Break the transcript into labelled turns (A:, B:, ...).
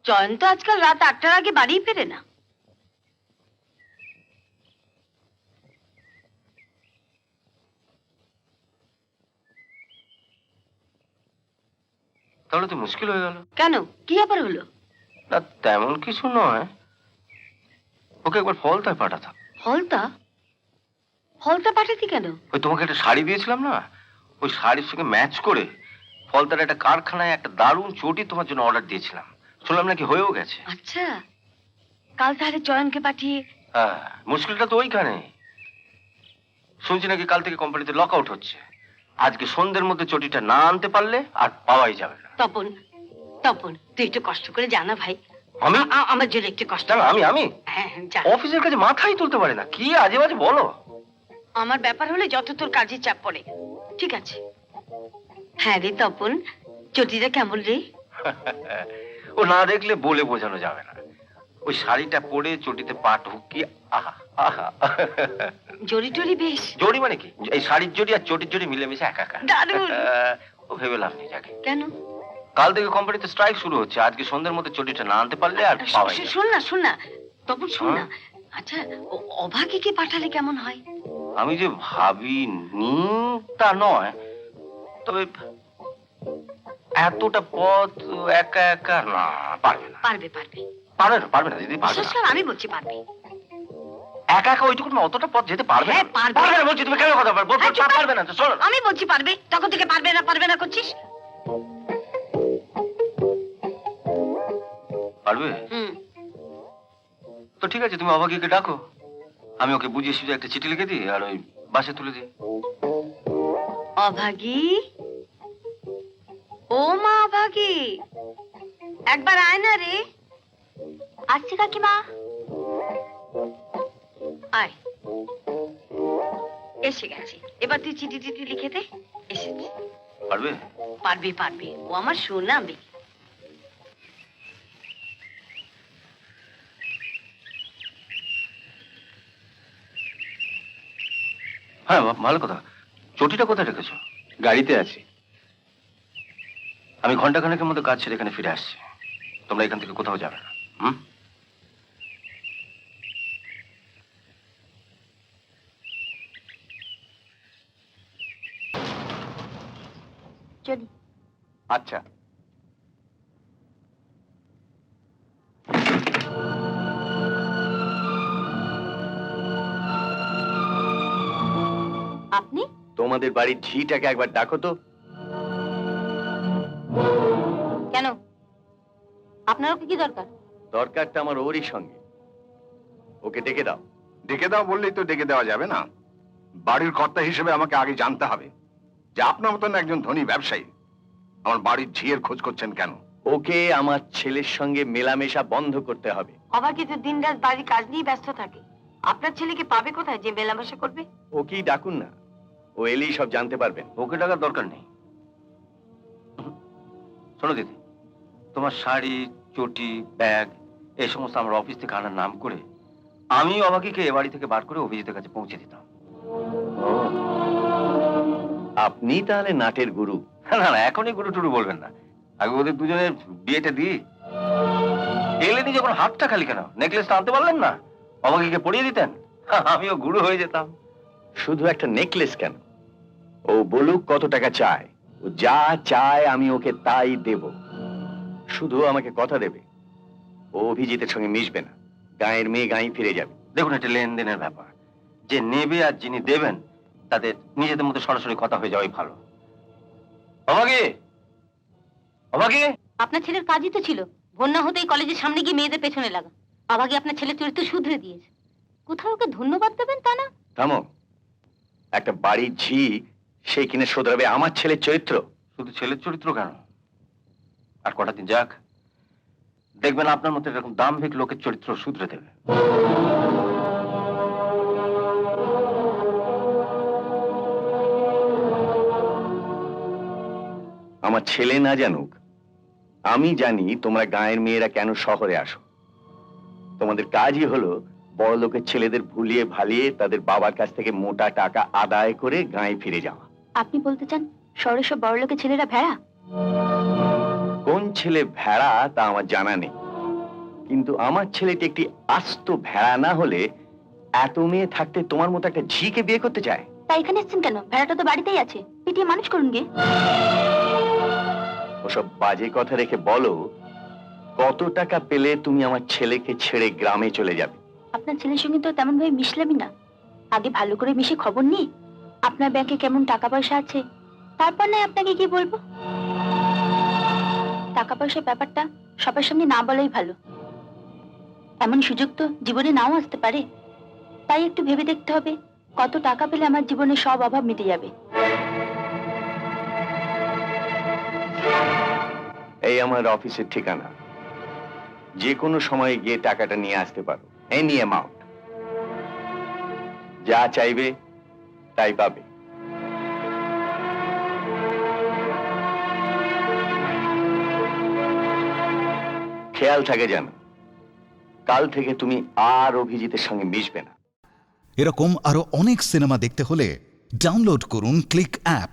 A: জয়ন্ত আজকাল রাত 8টার আগে বাড়ি ফেরে না।
B: তাহলে তো মুশকিল হয়ে গেল।
A: কেন, কি ব্যাপার হলো?
B: না তেমন কিছু নয়, ওকে একবার ফলতায় পাঠাতাম।
A: ফলতা? ফলতা পাঠাতি কেন?
B: ওই তোমাকে একটা শাড়ি দিয়েছিলাম না, ওই শাড়ির সঙ্গে ম্যাচ করে ফলতার একটা কারখানায় একটা দারুণ চটি তোমার জন্য অর্ডার দিয়েছিলাম। শুনলাম নাকি হয়েও গেছে।
A: আচ্ছা, কাল তাহলে চয়নকে পাঠিয়ে।
B: হ্যাঁ, মুশকিলটা তো ওইখানে। শুনছি নাকি কাল থেকে কোম্পানিতে লক আউট হচ্ছে। আজকে সন্ধ্যের মধ্যে চটিটা না আনতে পারলে আর পাওয়াই যাবে না।
A: তপন, তপন তুই একটু কষ্ট করে জানা ভাই।
B: আমি?
A: আমার জন্য একটু কষ্ট।
B: আমি
A: হ্যাঁ যা।
B: অফিসের কাছে মাথাই তুলতে পারে না, কি আজে বাজে বলো।
A: আমার ব্যাপার হলে যত তোর কাজের চাপ পড়ে। ঠিক আছে। হ্যাঁ রে তপন, চটিটা কেমন রে?
B: ও না দেখলে বলে বোঝানো যাবে না। ওই শাড়িটা পরে চটিতে পা ঢুকিয়ে আহা আহা।
A: জড়ি টরি বেশ।
B: জড়ি মানে কি? এই শাড়ির জড়ি আর চটির জড়ি মিলেমিশে একাকার।
A: দারুণ।
B: ও ভেবে লাভ নেই যাকে।
A: কেন?
B: কাল থেকে কোম্পানিতে স্ট্রাইক শুরু হচ্ছে। আজকে সন্ধ্যের মধ্যে চটিটা না আনতে পারলে আর পাওয়াই যাবে না।
A: শোন না, শোন না তপন, শোন না। আচ্ছা, অভাগীকে পাঠালে কেমন হয়?
B: আমি যে ভাবিনি তা নয়, তবে এতটা পথ একা একা না, পারবে না।
A: পারবে পারবে।
B: পারবে না দিদি, পারবে
A: বিশেষ
B: না।
A: করে আমি বলছি পারবে।
B: একা একা ওইটুকু না, অতটা পথ যেতে পারবে
A: হ্যাঁ,
B: না।
A: পারবে।
B: পারবে না বলছি, তুমি কেন কথা বলছো?
A: হ্যাঁ, চুপ কর।
B: পারবে না তো শোনো।
A: আমি বলছি পারবে, তখন থেকে পারবে না পারবে না করছিস।
B: পারবে?
A: হুম।
B: তো ঠিক আছে, তুমি অভাগীকে ডাকো, আমি ওকে বুঝিয়ে সুঝিয়ে একটা চিঠি লিখে দিই আর ওই বাসে তুলে দিই।
A: অভাগী, ও মা অভাগী, একবার আয় না রে। আসছি কাকিমা। আয়, এসে গেছি। এবার তুই চিঠি টিঠি লিখে দে। এসেছি।
B: পারবে?
A: পারবে পারবে, ও আমার সোনা মেয়ে।
B: হ্যাঁ, ভালো কথা। চটিটা কোথায় রেখেছো?
C: গাড়িতে আছে।
B: আমি ঘন্টাখানেকের মধ্যে কাজ ছেড়ে এখানে ফিরে আসছি। তোমরা এখান থেকে কোথাও যাবে না। হুম?
A: চলি।
C: আচ্ছা।
A: আপনি?
C: তোমাদের বাড়ির ঝিটাকে একবার ডাকো তো।
A: কেন, আপনার ওকে কি দরকার?
C: দরকারটা আমার ওরই সঙ্গে। ওকে ডেকে দাও।
D: ডেকে দাও বললেই তো ডেকে দেওয়া যাবে না। বাড়ির কর্তা হিসেবে আমাকে আগে জানতে হবে যে আপনার মতন একজন ধনী ব্যবসায়ী আমার বাড়ির ঝিয়ের খোঁজ করছেন কেন।
C: ওকে আমার ছেলের সঙ্গে মেলামেশা বন্ধ করতে হবে।
A: অভাগী তো দিন রাত বাড়ির কাজ নিয়ে ব্যস্ত থাকে। আপনার ছেলেকে পাবে কোথায় যে মেলামেশা করবে?
C: ওকেই ডাকুন না, ও এলেই সব জানতে পারবেন।
B: ওকে টাকার দরকার নেই। শোনো দিদি, তোমার শাড়ি, চটি, ব্যাগ এই সমস্ত আমার অফিস থেকে আনার নাম করে আমি অভাগীকে এ বাড়ি থেকে বার করে অভিজিতের কাছে পৌঁছে দিতাম।
C: ও, আপনি তাহলে নাটের গুরু।
B: না না, এখনই গুরু টুরু বলবেন না, আগে ওদের দুজনের বিয়েটা দিই। এলেনি যখন হাতটা খালি কেন, নেকলেসটা আনতে পারলেন না? অভাগীকে পরিয়ে দিতেন, আমিও গুরু হয়ে যেতাম।
C: শুধু একটা নেকলেস কেন, ও বলুক কত টাকা চায়। ও যা চায় আমি ওকে তাই দেব। শুধু আমাকে কথা দেবে ও অভিজিতের সঙ্গে মিশবে না, গায়ের মেয়ে গাঁয়ে ফিরে যাবে।
B: দেখুন, এটা লেনদেনের ব্যাপার। যে নেবে আর যিনি দেবেন তাদের নিজেদের মধ্যে সরাসরি কথা হয়ে যাওয়াই ভালো। অভাগী, অভাগী।
A: আপনার ছেলের কাজই তো ছিল বন্যা হতেই কলেজের সামনে গিয়ে মেয়েদের পেছনে লাগা। অভাগী আপনার ছেলের চরিত্র শুধরে দিয়েছে। কোথাও ওকে ধন্যবাদ দেবেন তা না।
C: থামো। একটা বাড়ির ঝি সেই কিনে শোধরাবে আমার ছেলের চরিত্র?
B: শুধু ছেলের চরিত্র কেন, আর কটা দিন যাক, দেখবেন আপনার মতো এরকম দাম্ভিক লোকের চরিত্র শুধরে দেবে।
C: আমার ছেলে না জানুক, আমি জানি তোমরা গায়ের মেয়েরা কেন শহরে আসো। তোমাদের কাজই হলো বড় লোকের ছেলেদের ভুলিয়ে ভালিয়ে তাদের বাবার কাছ থেকে মোটা টাকা আদায় করে গায়ে ফিরে যাওয়া।
A: আপনি বলতে চান শহরের সব বড় লোকের ছেলেরা ভেড়া?
C: কোন ছেলে ভেড়া তা আমার জানা নেই, কিন্তু আমার ছেলেটি একটি আস্ত ভেড়া না হলে এত মেয়ে থাকতে তোমার মতো একটা ঝিকে বিয়ে করতে চায়?
A: তাই এখানে এসেছেন কেন? ভেড়াটা তো বাড়িতেই আছে, পিটিয়ে মানুষ করুন গে।
C: ওসব বাজে কথা রেখে বলো, কত টাকা পেলে তুমি আমার ছেলেকে ছেড়ে গ্রামে চলে যাবে?
A: আপনার ছেলের সঙ্গে তো তেমন ভাবে মিশলামই না। আগে ভালো করে মিশে খবর নিই আপনার ব্যাংকে কেমন টাকা পয়সা আছে, তারপর নয় আপনাকে কি বলবো। টাকা পয়সার ব্যাপারটা সবার সামনে না বলাই ভালো। এমন সুযোগ তো জীবনে নাও আসতে পারে। তাই একটু ভেবে দেখতে হবে কত টাকা পেলে আমার জীবনের সব অভাব মিটে যাবে।
C: এই আমার অফিসের ঠিকানা, যে কোনো সময় গিয়ে টাকাটা নিয়ে আসতে পারো। এনি অ্যামাউন্ট, যা চাইবে তাই পাবে। খেয়াল থাকে যেন কাল থেকে তুমি আর অভিজিতের সঙ্গে মিশবে না।
E: এরকম আরো অনেক সিনেমা দেখতে হলে ডাউনলোড করুন ক্লিক অ্যাপ।